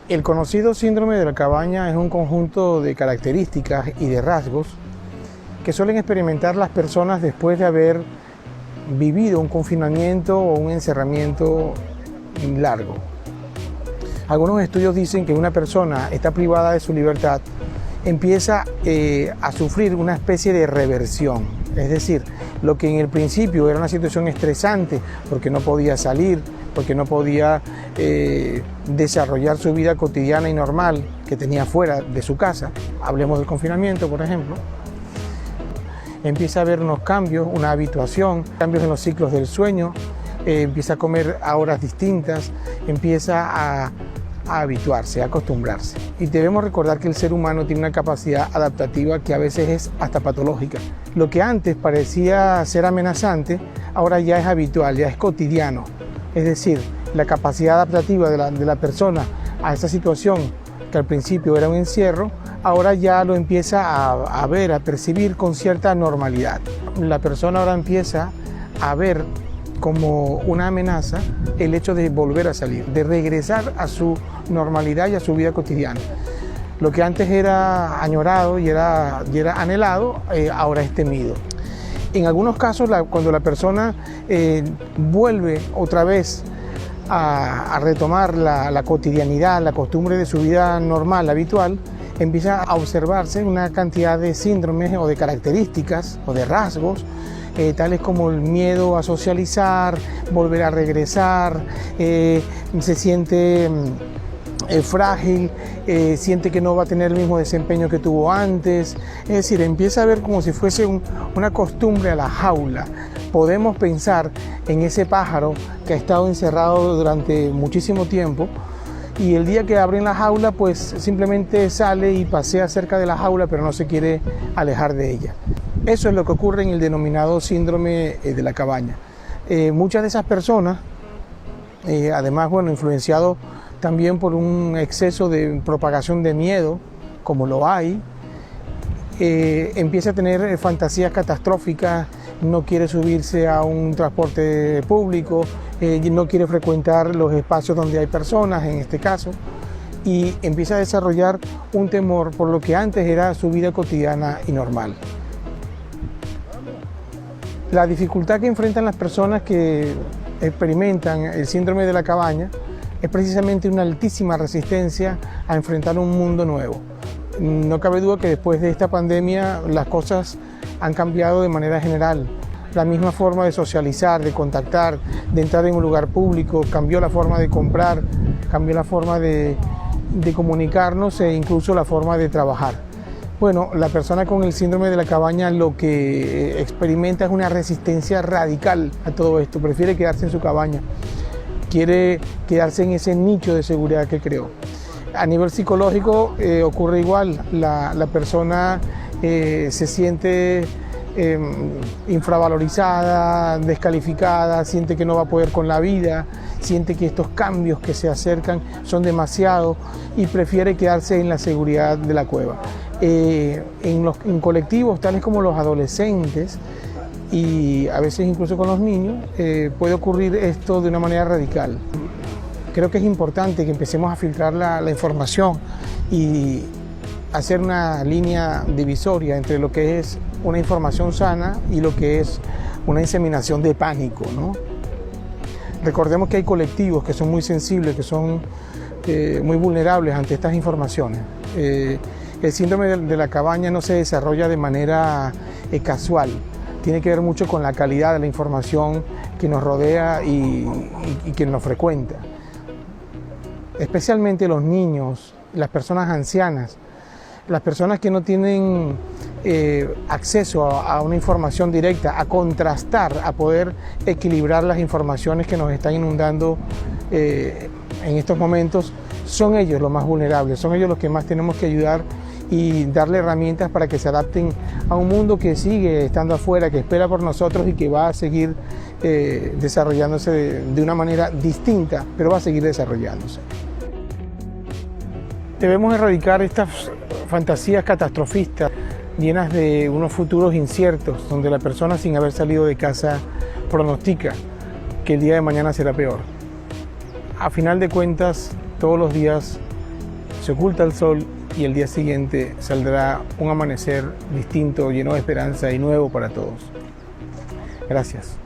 El conocido síndrome de la cabaña es un conjunto de características y de rasgos que suelen experimentar las personas después de haber vivido un confinamiento o un encerramiento largo. Algunos estudios dicen que una persona está privada de su libertad, empieza a sufrir una especie de reversión, es decir, lo que en el principio era una situación estresante porque no podía salir, porque no podía desarrollar su vida cotidiana y normal que tenía fuera de su casa, hablemos del confinamiento por ejemplo, empieza a haber unos cambios, una habituación, cambios en los ciclos del sueño, empieza a comer a horas distintas, empieza a habituarse, a acostumbrarse. Y debemos recordar que el ser humano tiene una capacidad adaptativa que a veces es hasta patológica. Lo que antes parecía ser amenazante, ahora ya es habitual, ya es cotidiano. Es decir, la capacidad adaptativa de la persona a esa situación que al principio era un encierro, ahora ya lo empieza a ver, a percibir con cierta normalidad. La persona ahora empieza a ver como una amenaza el hecho de volver a salir, de regresar a su normalidad y a su vida cotidiana. Lo que antes era añorado y era anhelado, ahora es temido. En algunos casos, cuando la persona vuelve otra vez a retomar la cotidianidad, la costumbre de su vida normal, habitual, empieza a observarse una cantidad de síndromes o de características o de rasgos, tales como el miedo a socializar, volver a regresar, se siente frágil, siente que no va a tener el mismo desempeño que tuvo antes, es decir, empieza a ver como si fuese una costumbre a la jaula. Podemos pensar en ese pájaro que ha estado encerrado durante muchísimo tiempo y el día que abren la jaula pues simplemente sale y pasea cerca de la jaula pero no se quiere alejar de ella. Eso es lo que ocurre en el denominado síndrome de la cabaña. Muchas de esas personas, además, influenciados también por un exceso de propagación de miedo, como lo hay, empieza a tener fantasías catastróficas, no quiere subirse a un transporte público, no quiere frecuentar los espacios donde hay personas, en este caso, y empieza a desarrollar un temor por lo que antes era su vida cotidiana y normal. La dificultad que enfrentan las personas que experimentan el síndrome de la cabaña es precisamente una altísima resistencia a enfrentar un mundo nuevo. No cabe duda que después de esta pandemia las cosas han cambiado de manera general. La misma forma de socializar, de contactar, de entrar en un lugar público, cambió la forma de comprar, cambió la forma de comunicarnos e incluso la forma de trabajar. Bueno, la persona con el síndrome de la cabaña lo que experimenta es una resistencia radical a todo esto, prefiere quedarse en su cabaña, quiere quedarse en ese nicho de seguridad que creó. A nivel psicológico ocurre igual, la persona se siente infravalorizada, descalificada, siente que no va a poder con la vida, siente que estos cambios que se acercan son demasiados y prefiere quedarse en la seguridad de la cueva. En colectivos tales como los adolescentes y a veces incluso con los niños puede ocurrir esto de una manera radical. Creo que es importante que empecemos a filtrar la información y hacer una línea divisoria entre lo que es una información sana y lo que es una inseminación de pánico, ¿no? Recordemos que hay colectivos que son muy sensibles, que son muy vulnerables ante estas informaciones. El síndrome de la cabaña no se desarrolla de manera casual, tiene que ver mucho con la calidad de la información que nos rodea y que nos frecuenta. Especialmente los niños, las personas ancianas, las personas que no tienen acceso a una información directa, a contrastar, a poder equilibrar las informaciones que nos están inundando en estos momentos, son ellos los más vulnerables, son ellos los que más tenemos que ayudar y darle herramientas para que se adapten a un mundo que sigue estando afuera, que espera por nosotros y que va a seguir desarrollándose de una manera distinta, pero va a seguir desarrollándose. Debemos erradicar estas fantasías catastrofistas llenas de unos futuros inciertos, donde la persona sin haber salido de casa pronostica que el día de mañana será peor. A final de cuentas, todos los días se oculta el sol y el día siguiente saldrá un amanecer distinto, lleno de esperanza y nuevo para todos. Gracias.